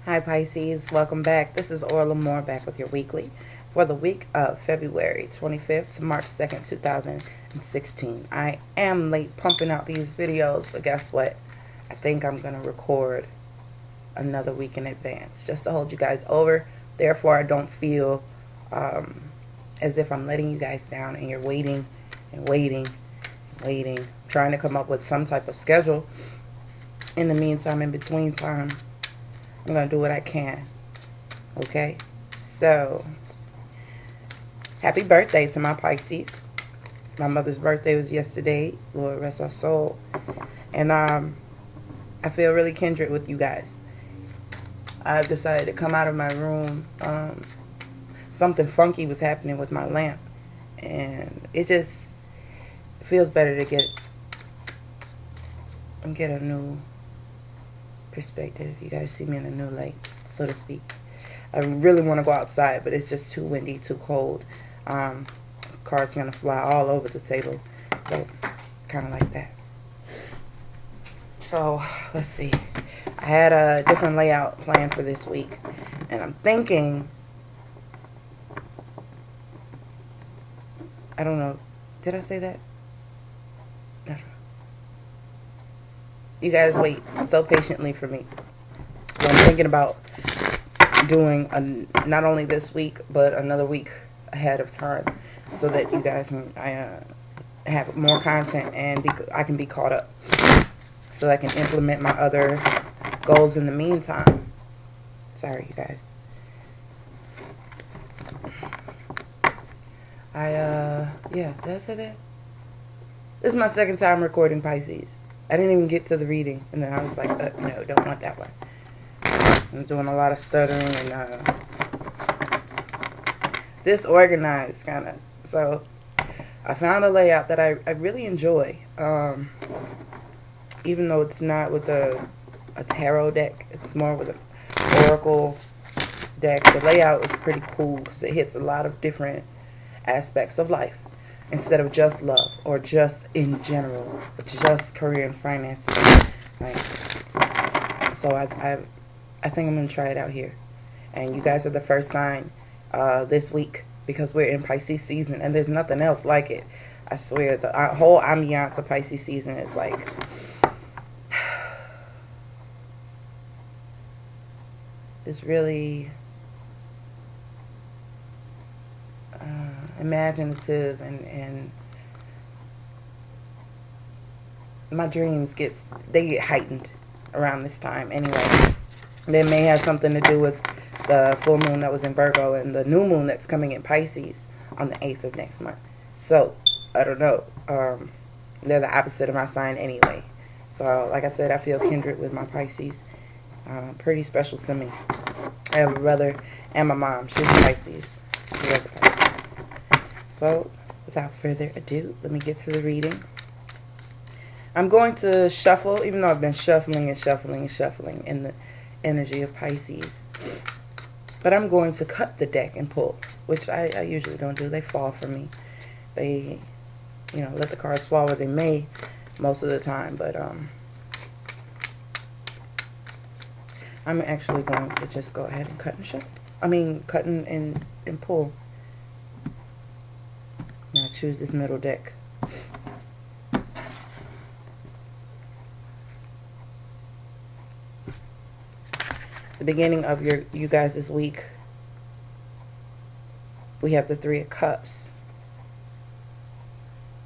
Hi Pisces, welcome back. This is Orla Moore back with your weekly for the week of February 25th to March 2nd, 2016. I am late pumping out these videos, but guess what? I think I'm going to record another week in advance just to hold you guys over. Therefore, I don't feel as if I'm letting you guys down and you're waiting and waiting and waiting, trying to come up with some type of schedule. In the meantime, in between time, I'm going to do what I can. Okay? So, happy birthday to my Pisces. My mother's birthday was yesterday. Lord rest her soul. And I feel really kindred with you guys. I've decided to come out of my room. Something funky was happening with my lamp. And it just feels better to get a new perspective. You guys see me in a new light, so to speak. I really want to go outside, but it's just too windy, too cold. Cards gonna fly all over the table, so kind of like that. So let's see. I had a different layout planned for this week, and I'm thinking, I don't know, did I say that? No. You guys wait so patiently for me. So I'm thinking about doing not only this week, but another week ahead of time, so that you guys can have more content and I can be caught up, so I can implement my other goals in the meantime. Sorry, you guys. Yeah, did I say that? This is my second time recording Pisces. I didn't even get to the reading, and then I was like, no, don't want that one. I'm doing a lot of stuttering and disorganized, kind of. So I found a layout that I really enjoy. Even though it's not with a tarot deck, it's more with an oracle deck. The layout is pretty cool because it hits a lot of different aspects of life, instead of just love or just in general, just career and finances. So I think I'm gonna try it out here, and you guys are the first sign this week, because we're in Pisces season, and there's nothing else like it. I swear, the whole ambiance of Pisces season is like, it's really imaginative, and my dreams get heightened around this time anyway. They may have something to do with the full moon that was in Virgo and the new moon that's coming in Pisces on the 8th of next month. So I don't know, they're the opposite of my sign anyway. So like I said, I feel kindred with my Pisces. Pretty special to me. I have a brother and my mom. She's a Pisces. She was a Pisces. So, without further ado, let me get to the reading. I'm going to shuffle, even though I've been shuffling and shuffling and shuffling in the energy of Pisces. But I'm going to cut the deck and pull, which I usually don't do. They fall for me. They, let the cards fall where they may most of the time. But I'm actually going to just go ahead and cut and shuffle. Cut and pull. Now choose this middle deck. The beginning of you guys this week, we have the Three of Cups.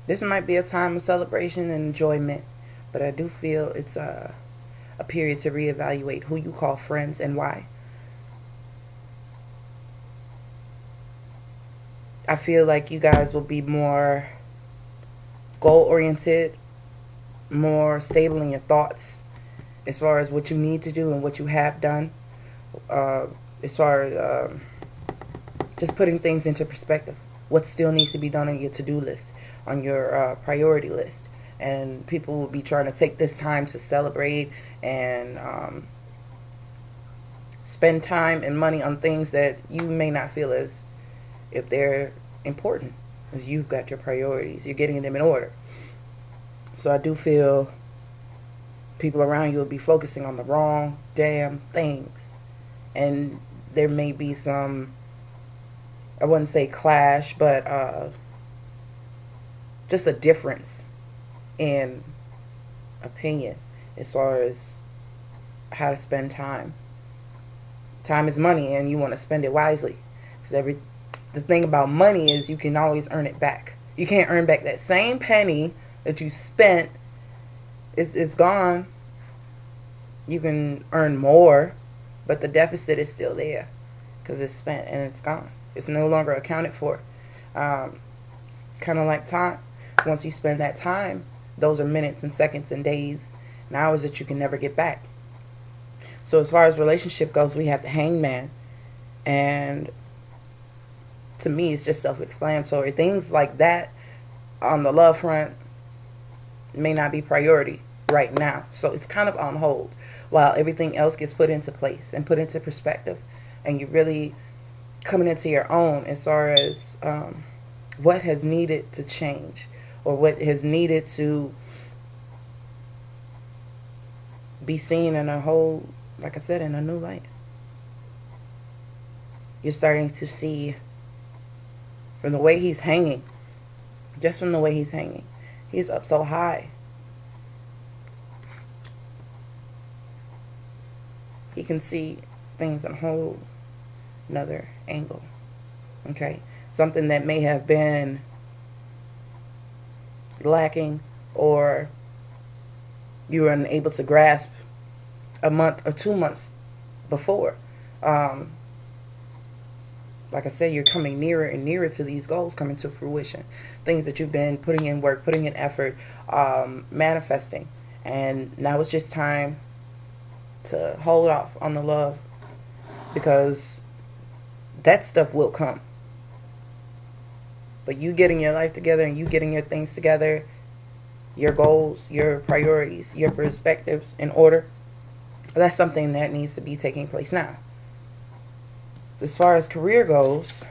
This might be a time of celebration and enjoyment, but I do feel it's a period to reevaluate who you call friends and why. I feel like you guys will be more goal-oriented, more stable in your thoughts as far as what you need to do and what you have done, as far as just putting things into perspective. What still needs to be done on your to-do list, on your priority list. And people will be trying to take this time to celebrate and spend time and money on things that you may not feel as if they're important, as you've got your priorities. You're getting them in order. So I do feel people around you will be focusing on the wrong damn things. and there may be some, I wouldn't say clash, but just a difference in opinion as far as how to spend time. Time is money, and you want to spend it wisely. Because the thing about money is you can always earn it back. You can't earn back that same penny that you spent. It's gone. You can earn more, but the deficit is still there because it's spent and it's gone. It's no longer accounted for. Kind of like time. Once you spend that time, those are minutes and seconds and days and hours that you can never get back. So as far as relationship goes, we have the hangman. And to me, it's just self-explanatory. Things like that on the love front may not be priority right now. So it's kind of on hold while everything else gets put into place and put into perspective. And you're really coming into your own as far as what has needed to change or what has needed to be seen in a whole, like I said, in a new light. You're starting to see from the way he's hanging, just from the way he's hanging, he's up so high. He can see things in a whole another angle. Okay? Something that may have been lacking or you were unable to grasp a month or 2 months before. Like I said, you're coming nearer and nearer to these goals coming to fruition. Things that you've been putting in work, putting in effort, manifesting. And now it's just time to hold off on the love because that stuff will come. But you getting your life together and you getting your things together, your goals, your priorities, your perspectives in order, that's something that needs to be taking place now. As far as career goes,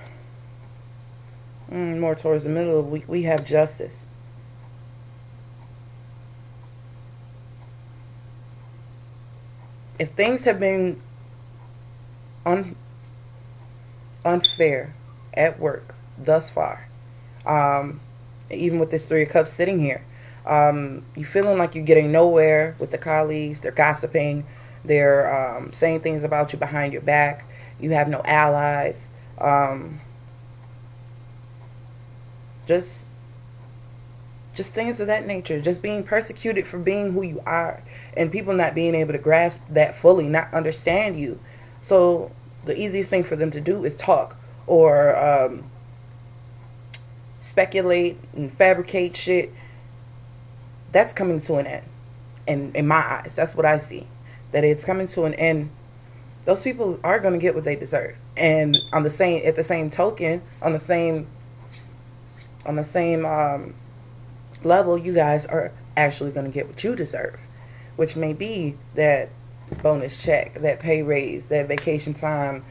more towards the middle of the week, we have justice. If things have been unfair at work thus far, even with this Three of Cups sitting here, you feeling like you're getting nowhere with the colleagues, they're gossiping, they're saying things about you behind your back, you have no allies, just things of that nature, just being persecuted for being who you are, and people not being able to grasp that fully, not understand you. So the easiest thing for them to do is talk or speculate and fabricate shit. That's coming to an end. And in my eyes, that's what I see. That it's coming to an end. Those people are going to get what they deserve. And at the same token, on the same level, you guys are actually going to get what you deserve, which may be that bonus check, that pay raise, that vacation time,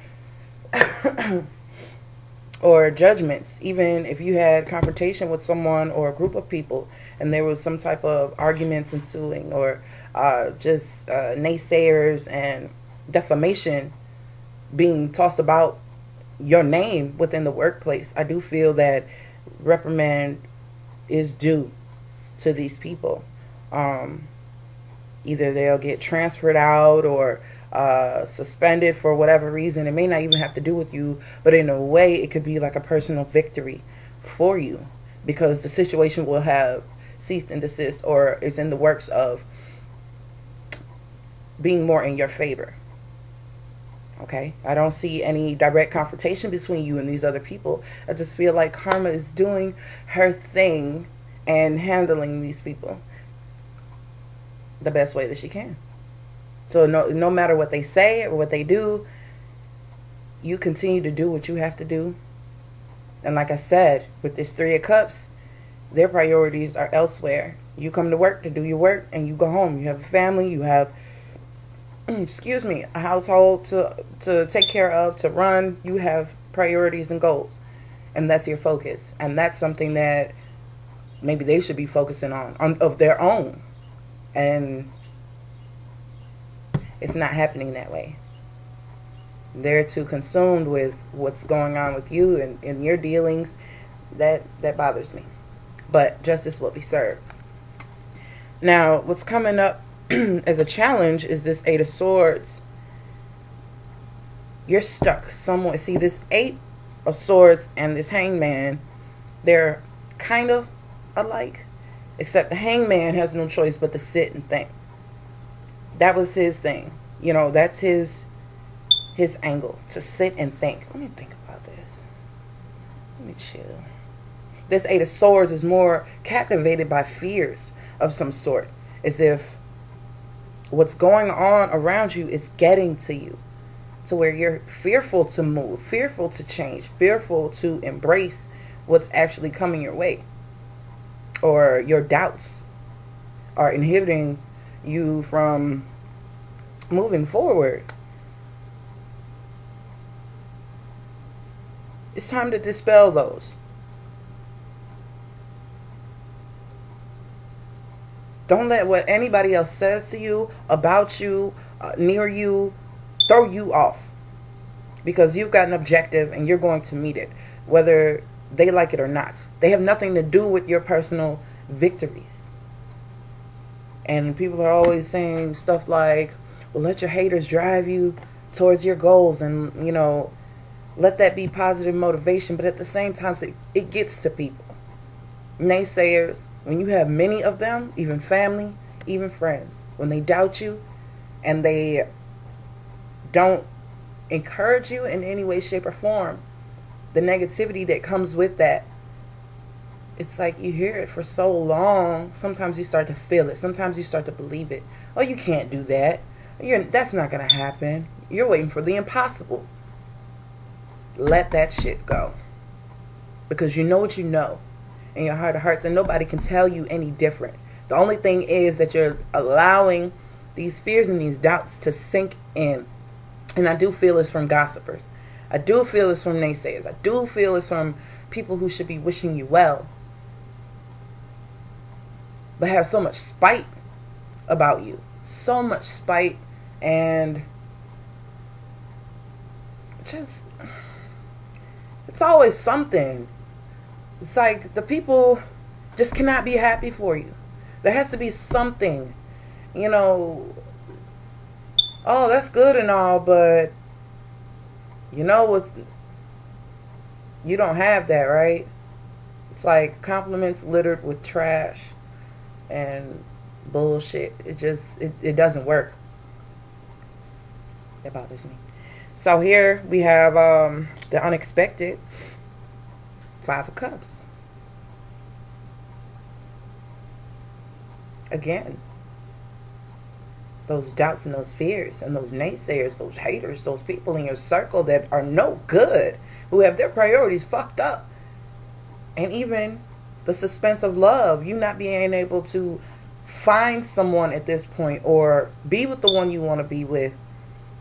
or judgments. Even if you had confrontation with someone or a group of people and there was some type of arguments ensuing or just naysayers and defamation being tossed about your name within the workplace, I do feel that reprimand is due to these people. Either they'll get transferred out or suspended for whatever reason. It may not even have to do with you, but in a way it could be like a personal victory for you because the situation will have ceased and desist or is in the works of being more in your favor. Okay, I don't see any direct confrontation between you and these other people. I just feel like karma is doing her thing and handling these people the best way that she can. So no matter what they say or what they do, you continue to do what you have to do. And like I said, with this Three of Cups, their priorities are elsewhere. You come to work to do your work and you go home. You have a family, you have a household to take care of, to run. You have priorities and goals, and that's your focus. And that's something that maybe they should be focusing on of their own, and it's not happening that way. They're too consumed with what's going on with you and your dealings. That bothers me. But justice will be served. Now, what's coming up as a challenge is this Eight of Swords. You're stuck somewhere. See, this Eight of Swords and this Hangman, they're kind of alike, except the Hangman has no choice but to sit and think. That was his thing. That's his angle, to sit and think. Let me think about this. Let me chill. This Eight of Swords is more captivated by fears of some sort, as if what's going on around you is getting to you, to where you're fearful to move, fearful to change, fearful to embrace what's actually coming your way, or your doubts are inhibiting you from moving forward. It's time to dispel those. Don't let what anybody else says to you, about you, near you, throw you off. Because you've got an objective and you're going to meet it, whether they like it or not. They have nothing to do with your personal victories. And people are always saying stuff like, well, let your haters drive you towards your goals, and, let that be positive motivation. But at the same time, it gets to people. Naysayers, when you have many of them, even family, even friends, when they doubt you and they don't encourage you in any way, shape, or form, the negativity that comes with that, it's like you hear it for so long. Sometimes you start to feel it. Sometimes you start to believe it. Oh, you can't do that. That's not going to happen. You're waiting for the impossible. Let that shit go. Because you know what you know in your heart of hearts, and nobody can tell you any different. The only thing is that you're allowing these fears and these doubts to sink in. And I do feel it's from gossipers. I do feel it's from naysayers. I do feel it's from people who should be wishing you well, but have so much spite about you. So much spite, and just, it's always something. It's like the people just cannot be happy for you. There has to be something, oh, that's good and all, but you don't have that, right? It's like compliments littered with trash and bullshit. It doesn't work. That bothers me. So here we have the unexpected Five of Cups. Again, those doubts and those fears and those naysayers, those haters, those people in your circle that are no good, who have their priorities fucked up. And even the suspense of love, you not being able to find someone at this point or be with the one you want to be with,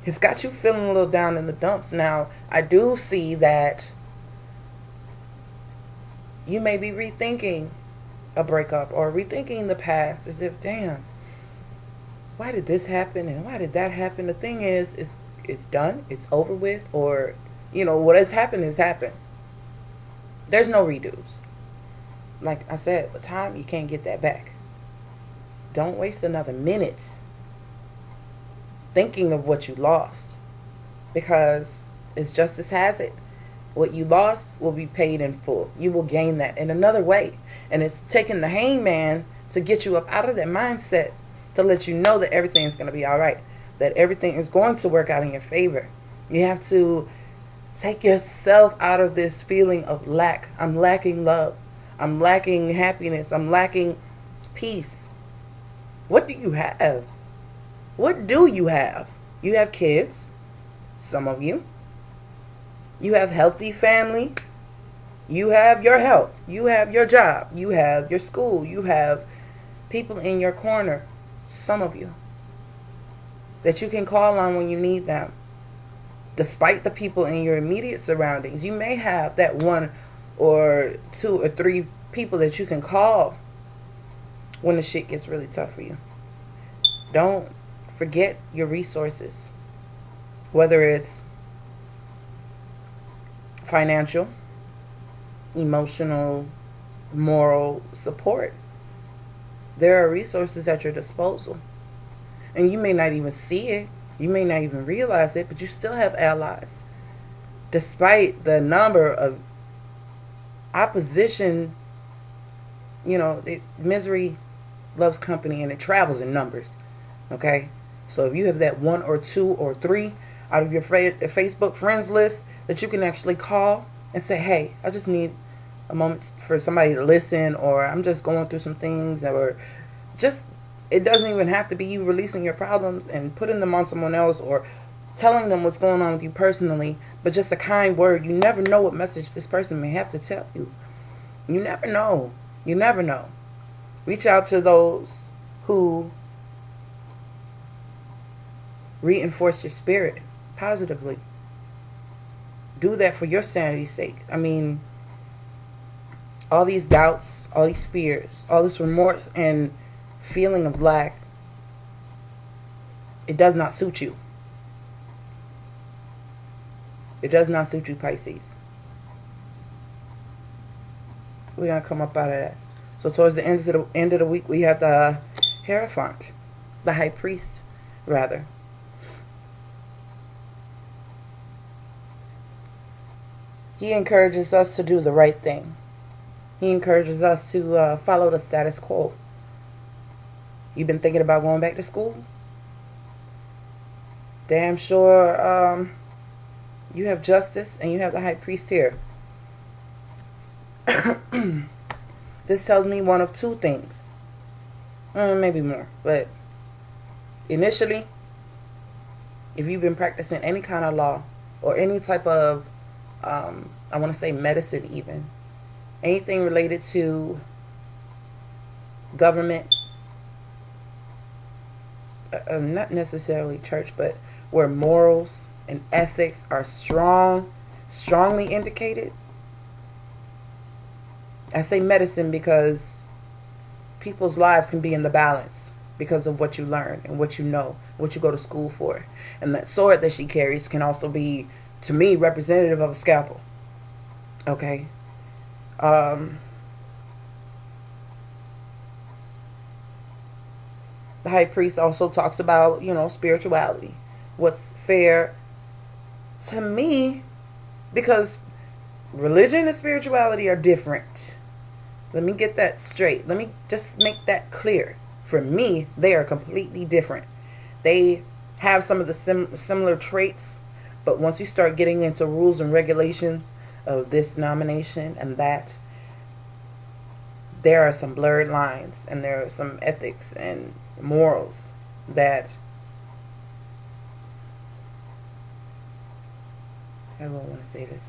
has got you feeling a little down in the dumps. Now, I do see that you may be rethinking a breakup or rethinking the past, as if, damn, why did this happen and why did that happen? The thing is, it's done, it's over with, or, what has happened has happened. There's no redos. Like I said, with time, you can't get that back. Don't waste another minute thinking of what you lost, because as justice has it, what you lost will be paid in full. You will gain that in another way. And it's taking the hangman to get you up out of that mindset, to let you know that everything is going to be all right, that everything is going to work out in your favor. You have to take yourself out of this feeling of lack. I'm lacking love. I'm lacking happiness. I'm lacking peace. What do you have? What do you have? You have kids, some of you. You have healthy family. You have your health. You have your job. You have your school. You have people in your corner, some of you, that you can call on when you need them. Despite the people in your immediate surroundings, you may have that one or two or three people that you can call when the shit gets really tough for you. Don't forget your resources. Whether it's financial, emotional, moral support. There are resources at your disposal. And you may not even see it. You may not even realize it, but you still have allies. Despite the number of opposition, misery loves company and it travels in numbers. Okay? So if you have that 1 or 2 or 3 out of your Facebook friends list that you can actually call and say, hey, I just need a moment for somebody to listen, or I'm just going through some things, or just, it doesn't even have to be you releasing your problems and putting them on someone else or telling them what's going on with you personally, but just a kind word. You never know what message this person may have to tell you. You never know. You never know. Reach out to those who reinforce your spirit positively. Do that for your sanity's sake. I mean, all these doubts, all these fears, all this remorse and feeling of lack, it does not suit you. It does not suit you, Pisces. We're going to come up out of that. So towards the end of the week, we have the Hierophant, the High Priest, rather. He encourages us to do the right thing. He encourages us to follow the status quo. You've been thinking about going back to school? Damn sure you have justice and you have the High Priest here. This tells me one of two things. Maybe more. But initially, if you've been practicing any kind of law or any type of, I want to say medicine even, anything related to government, not necessarily church, but where morals and ethics are strongly indicated. I say medicine because people's lives can be in the balance because of what you learn and what you know, what you go to school for. And that sword that she carries can also be, to me, representative of a scalpel. Okay? The High Priest also talks about, spirituality. What's fair to me, because religion and spirituality are different. Let me get that straight. Let me just make that clear. For me, they are completely different. They have some of the similar traits, but once you start getting into rules and regulations of this denomination and that, there are some blurred lines and there are some ethics and morals that, I don't want to say this,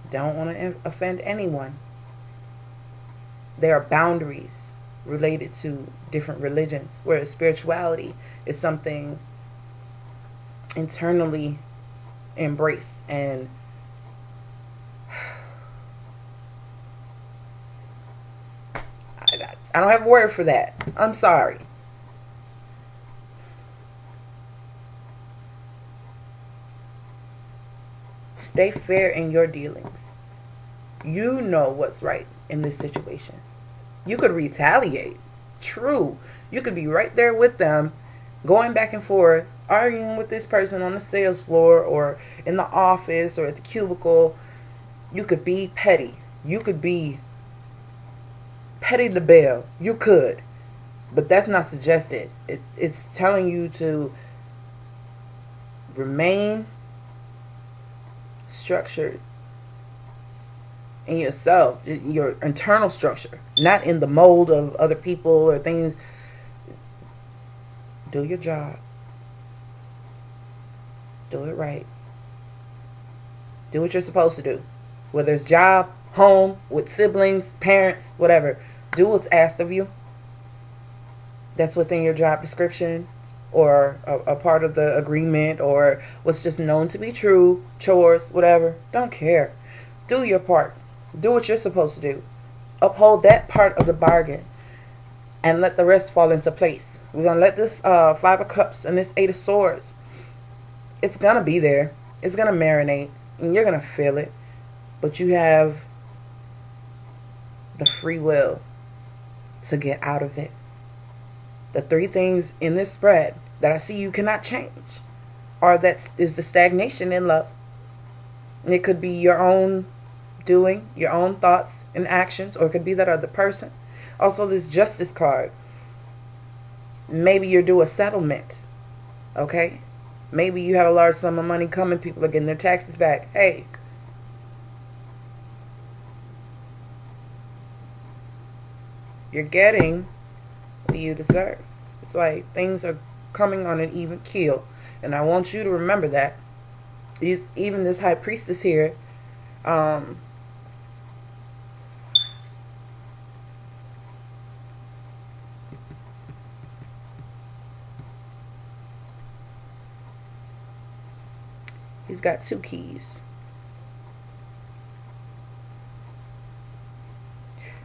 don't want to offend anyone. There are boundaries related to different religions, whereas spirituality is something internally embraced. And I don't have a word for that. I'm sorry. Stay fair in your dealings. You know what's right in this situation. You could retaliate. True. You could be right there with them, going back and forth, arguing with this person on the sales floor or in the office or at the cubicle. You could be petty. You could be petty LaBelle. You could. But that's not suggested. It's telling you to remain structured in yourself, your internal structure, not in the mold of other people or things. Do your job. Do it right. Do what you're supposed to do. Whether it's job, home, with siblings, parents, whatever. Do what's asked of you. That's within your job description or a part of the agreement or what's just known to be true, chores, whatever. Don't care. Do your part. Do what you're supposed to do. Uphold that part of the bargain and let the rest fall into place. We're going to let this 5 of Cups and this 8 of Swords, it's going to be there. It's going to marinate and you're going to feel it. but you have the free will to get out of it. The three things in this spread that I see you cannot change are that is the stagnation in love. And it could be your own doing, your own thoughts and actions, or it could be that other person. Also, this justice card. Maybe you're due a settlement. Okay? Maybe you have a large sum of money coming. People are getting their taxes back. Hey. You're getting what you deserve. It's like things are coming on an even keel. And I want you to remember that. Even this high priestess here, he's got 2 keys.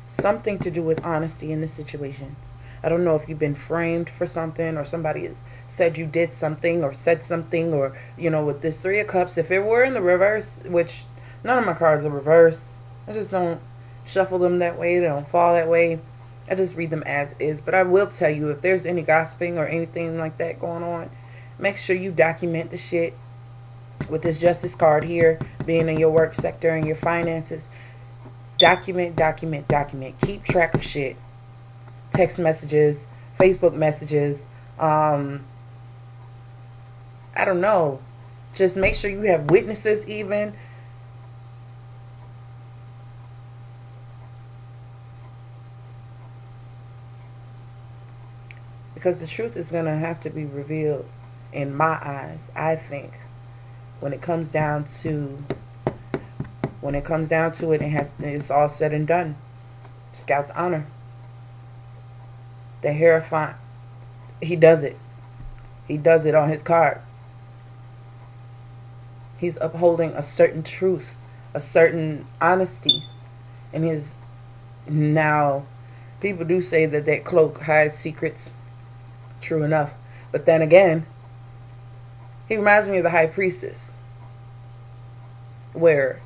Something to do with honesty in this situation. I don't know if you've been framed for something, or somebody has said you did something or said something, or, you know, with this 3 of Cups, if it were in the reverse, which none of my cards are reversed, I just don't shuffle them that way, they don't fall that way, I just read them as is. But I will tell you, if there's any gossiping or anything like that going on, make sure you document the shit. With this justice card here, being in your work sector and your finances, document. Keep track of shit. Text messages, Facebook messages, I don't know. Just make sure you have witnesses even. Because the truth is going to have to be revealed in my eyes, I think. When it comes down to it, it's all said and done. Scout's honor. The Hierophant, he does it. He does it on his card. He's upholding a certain truth, a certain honesty in his. Now, people do say that cloak hides secrets. True enough. But then again, he reminds me of the High Priestess, where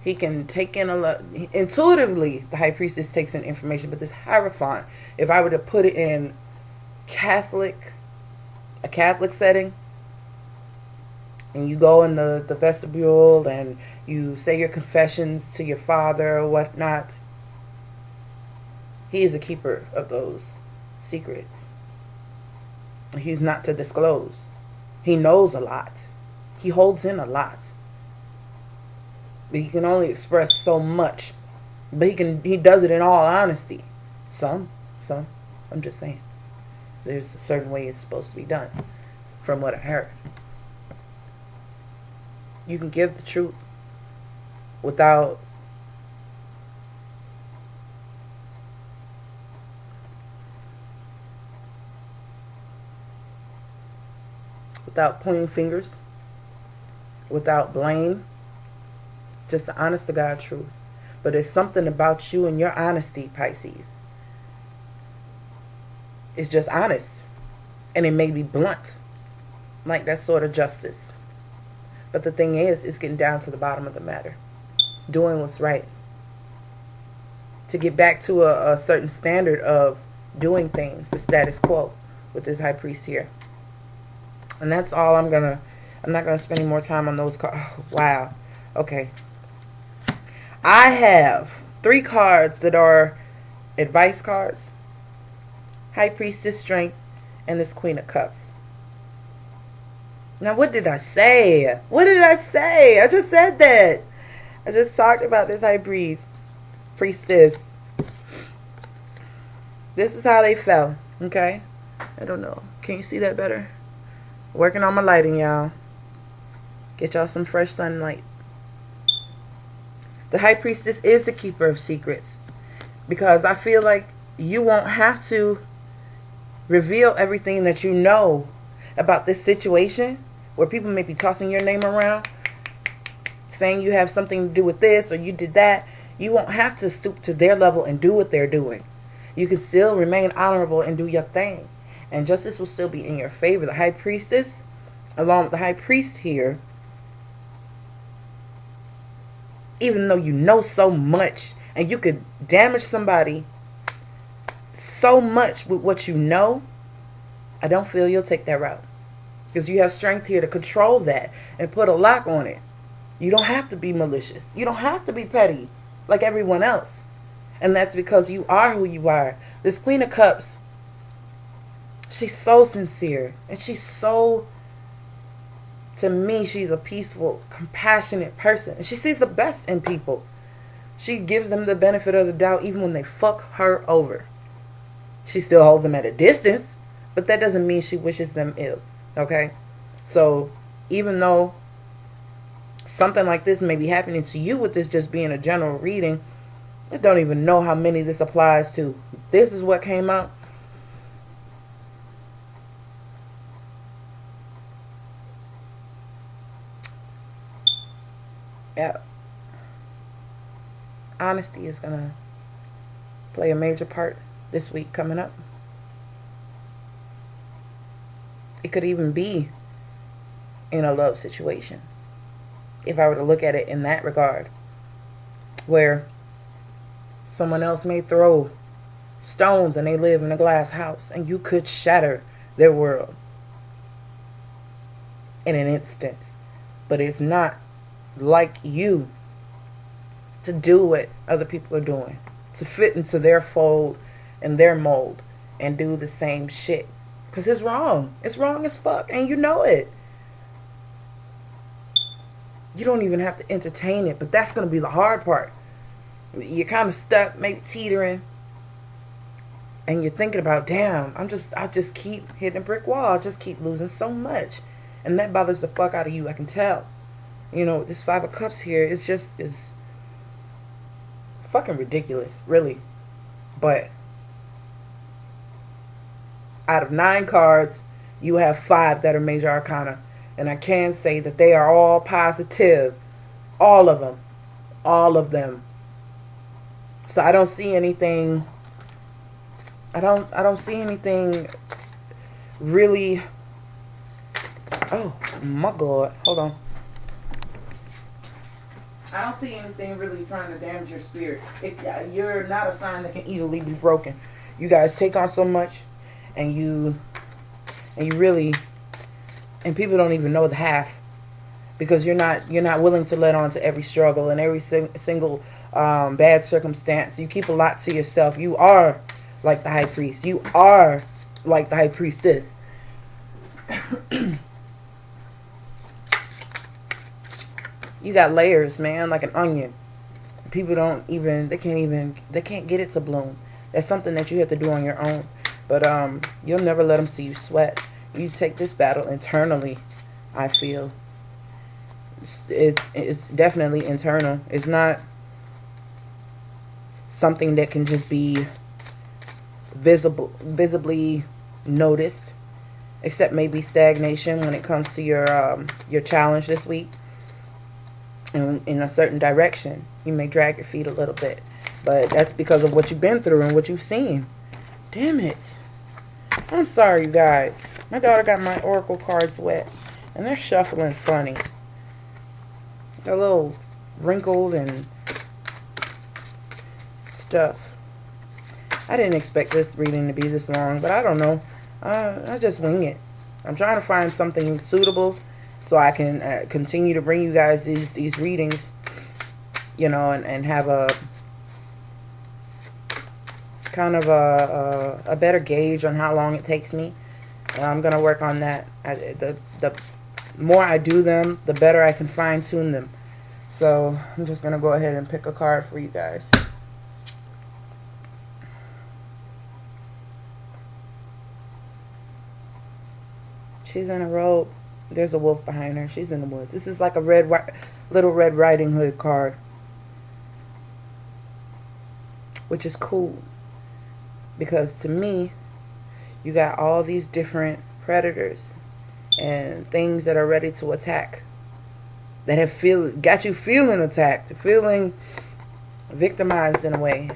he can take in a lot. Intuitively, the High Priestess takes in information, but this Hierophant, if I were to put it in a Catholic setting, and you go in the vestibule and you say your confessions to your father or whatnot, he is a keeper of those secrets. He's not to disclose. He knows a lot. He holds in a lot. But he can only express so much. But he does it in all honesty. Some. I'm just saying. There's a certain way it's supposed to be done, from what I heard. You can give the truth without pointing fingers, without blame. Just the honest to God truth. But there's something about you and your honesty, Pisces. It's just honest. And it may be blunt. Like that sort of justice. But the thing is, it's getting down to the bottom of the matter. Doing what's right. To get back to a certain standard of doing things. The status quo with this High Priest here. And that's all I'm not going to spend any more time on those cards. Oh, wow. Okay. I have 3 cards that are advice cards. High Priestess, Strength, and this Queen of Cups. Now, what did I say? What did I say? I just said that. I just talked about this High Priestess. This is how they fell. Okay? I don't know. Can you see that better? Working on my lighting, y'all. Get y'all some fresh sunlight. The High Priestess is the keeper of secrets. Because I feel like you won't have to reveal everything that you know about this situation, where people may be tossing your name around, saying you have something to do with this or you did that. You won't have to stoop to their level and do what they're doing. You can still remain honorable and do your thing. And justice will still be in your favor. The High Priestess, along with the High Priest here, even though you know so much and you could damage somebody so much with what you know, I don't feel you'll take that route. Because you have strength here to control that and put a lock on it. You don't have to be malicious. You don't have to be petty like everyone else. And that's because you are who you are. This Queen of Cups, she's so sincere. And she's so, to me, she's a peaceful, compassionate person. And she sees the best in people. She gives them the benefit of the doubt even when they fuck her over. She still holds them at a distance, but that doesn't mean she wishes them ill. Okay? So, even though something like this may be happening to you with this just being a general reading, I don't even know how many this applies to. This is what came out. Yeah. Honesty is going to play a major part this week coming up. It could even be in a love situation, if I were to look at it in that regard, where someone else may throw stones and they live in a glass house and you could shatter their world in an instant. But it's not like you to do what other people are doing, to fit into their fold and their mold and do the same shit. Because it's wrong. It's wrong as fuck. And you know it. You don't even have to entertain it. But that's going to be the hard part. You're kind of stuck, maybe teetering. And you're thinking about, damn, I just keep hitting a brick wall. I just keep losing so much. And that bothers the fuck out of you. I can tell. You know, this Five of Cups here is fucking ridiculous. Really. But out of 9 cards, you have 5 that are major arcana. And I can say that they are all positive. All of them. All of them. So I don't see anything. I don't see anything really. Oh my God. Hold on. I don't see anything really trying to damage your spirit. You're not a sign that can easily be broken. You guys take on so much. And you really, and people don't even know the half, because you're not willing to let on to every struggle and every single bad circumstance. You keep a lot to yourself. You are like the high priest. You are like the high priestess. You got layers, man, like an onion. People they can't get it to bloom. That's something that you have to do on your own. But you'll never let them see you sweat. You take this battle internally, I feel. It's definitely internal. It's not something that can just be visibly noticed, except maybe stagnation when it comes to your challenge this week. In a certain direction, you may drag your feet a little bit, but that's because of what you've been through and what you've seen. Damn it. I'm sorry, you guys. My daughter got my oracle cards wet, and they're shuffling funny. They're a little wrinkled and stuff. I didn't expect this reading to be this long, but I don't know. I just wing it. I'm trying to find something suitable so I can continue to bring you guys these readings, you know, and have a kind of a better gauge on how long it takes me. I'm going to work on that. The more I do them, the better I can fine tune them. So I'm just going to go ahead and pick a card for you guys. She's in a robe. There's a wolf behind her. She's in the woods. This is like a Little Red Riding Hood card, which is cool. Because to me, you got all these different predators and things that are ready to attack, that have got you feeling attacked, feeling victimized in a way.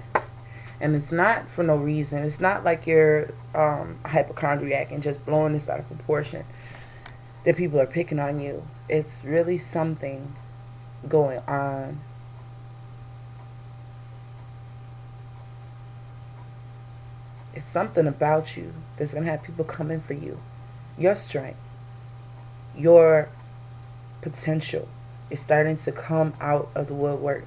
And it's not for no reason. It's not like you're a hypochondriac and just blowing this out of proportion that people are picking on you. It's really something going on It's something about you that's going to have people coming for you. Your strength, your potential is starting to come out of the woodwork.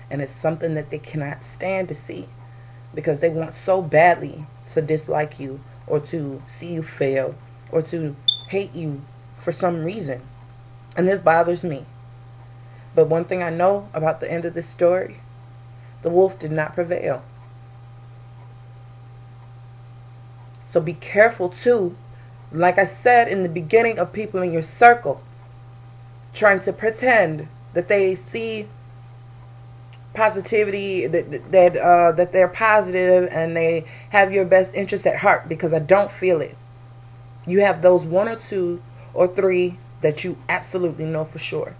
And it's something that they cannot stand to see, because they want so badly to dislike you or to see you fail or to hate you for some reason. And this bothers me. But one thing I know about the end of this story, the wolf did not prevail. So be careful too, like I said in the beginning, of people in your circle trying to pretend that they see positivity, that they're positive and they have your best interest at heart, because I don't feel it. You have those one or two or three that you absolutely know for sure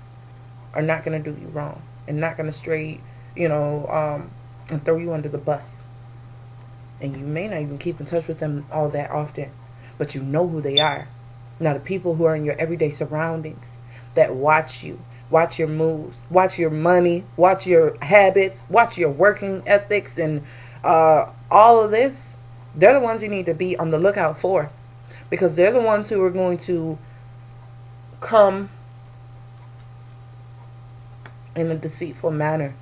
are not going to do you wrong and not going to stray, and throw you under the bus. And you may not even keep in touch with them all that often, but you know who they are. Now, the people who are in your everyday surroundings that watch you, watch your moves, watch your money, watch your habits, watch your working ethics, and all of this, they're the ones you need to be on the lookout for, because they're the ones who are going to come in a deceitful manner.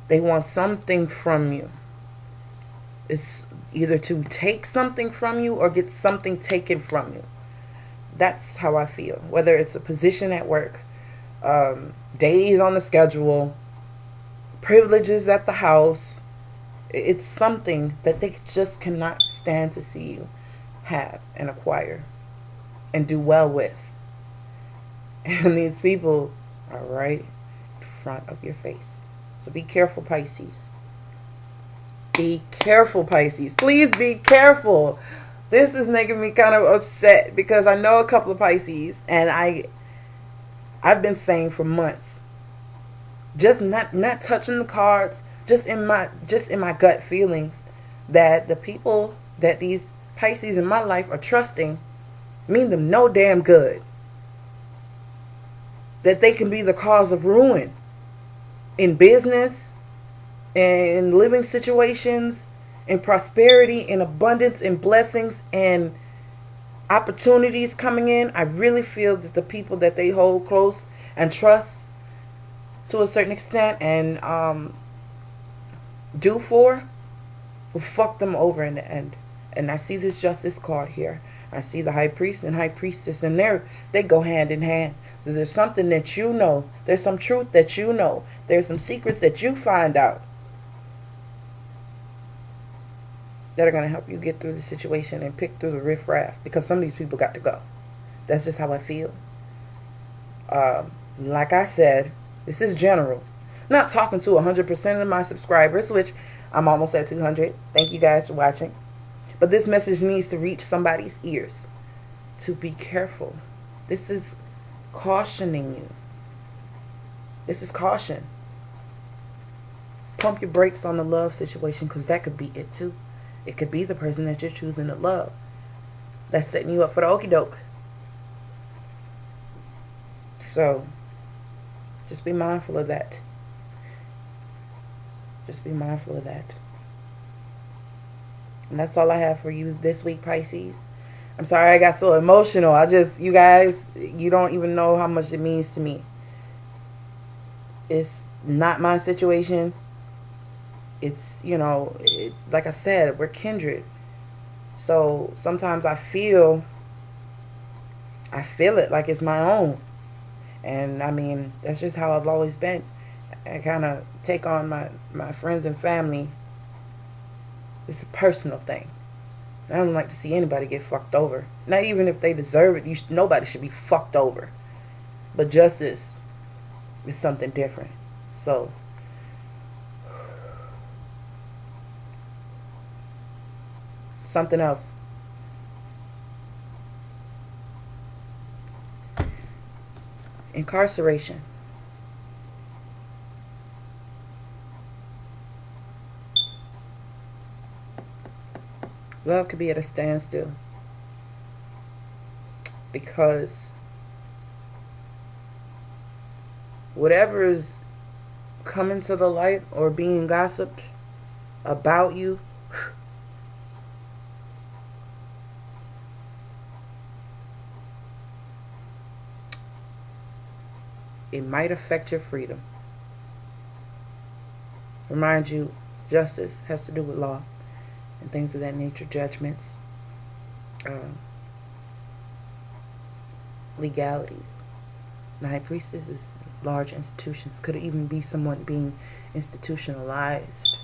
They want something from you. It's either to take something from you or get something taken from you. That's how I feel. Whether it's a position at work, days on the schedule, privileges at the house, it's something that they just cannot stand to see you have and acquire and do well with. And these people are right in front of your face. So be careful, Pisces. Be careful, Pisces. Please be careful. This is making me kind of upset, because I know a couple of Pisces, and I've been saying for months, just not touching the cards, just in my gut feelings, that the people that these Pisces in my life are trusting mean them no damn good. That they can be the cause of ruin in business, in living situations, in prosperity, in abundance, in blessings, and opportunities coming in. I really feel that the people that they hold close and trust to a certain extent and do for will fuck them over in the end. And I see this justice card here. I see the high priest and high priestess, and they go hand in hand. So there's something that you know. There's some truth that you know. There's some secrets that you find out that are going to help you get through the situation and pick through the riffraff, because some of these people got to go. That's just how I feel. Like I said, this is general. I'm not talking to 100% of my subscribers, which I'm almost at 200. Thank you guys for watching. But this message needs to reach somebody's ears to be careful. This is cautioning you. This is caution. Pump your brakes on the love situation, because that could be it too. It could be the person that you're choosing to love that's setting you up for the okie doke. So, just be mindful of that. Just be mindful of that. And that's all I have for you this week, Pisces. I'm sorry I got so emotional. You guys, you don't even know how much it means to me. It's not my situation. It's, like I said, we're kindred. So sometimes I feel it like it's my own. And I mean, that's just how I've always been. I kind of take on my friends and family. It's a personal thing. I don't like to see anybody get fucked over. Not even if they deserve it. Nobody should be fucked over. But justice is something different. So, something else. Incarceration. Love could be at a standstill, because whatever is coming to the light or being gossiped about you, it might affect your freedom. Remind you, justice has to do with law and things of that nature, judgments, legalities. The high priestess is large institutions. Could even be someone being institutionalized.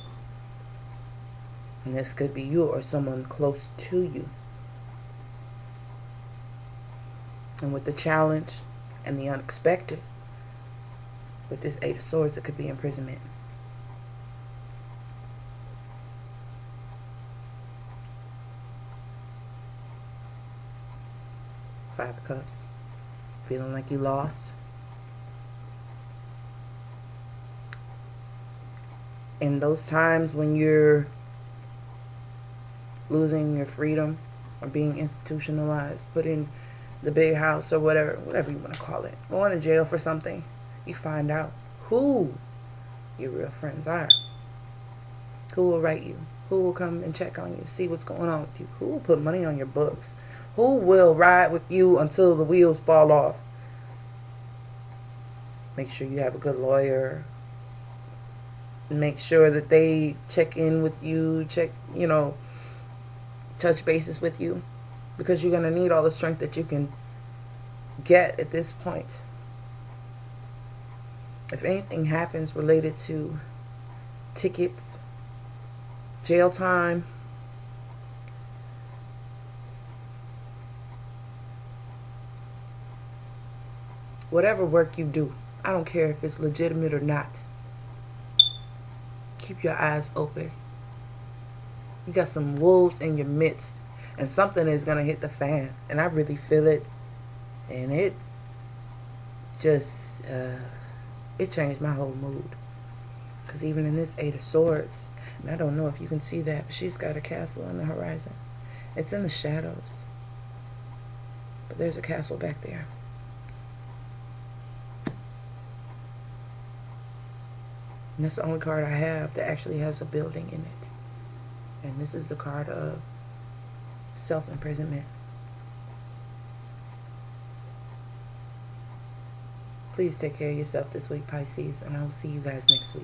And this could be you or someone close to you. And with the challenge and the unexpected, with this Eight of Swords, it could be imprisonment. Five of Cups. Feeling like you lost. In those times when you're losing your freedom or being institutionalized, put in the big house or whatever you want to call it, going to jail for something, you find out who your real friends are. Who will write you? Who will come and check on you, see what's going on with you? Who will put money on your books? Who will ride with you until the wheels fall off? Make sure you have a good lawyer. Make sure that they check in with you, touch bases with you, because you're going to need all the strength that you can get at this point. If anything happens related to tickets, jail time, whatever work you do, I don't care if it's legitimate or not, keep your eyes open. You got some wolves in your midst, and something is going to hit the fan, and I really feel it. And it just it changed my whole mood, because even in this Eight of Swords, and I don't know if you can see that, but she's got a castle on the horizon. It's in the shadows, but there's a castle back there. And that's the only card I have that actually has a building in it. And this is the card of self-imprisonment. Please take care of yourself this week, Pisces, and I will see you guys next week.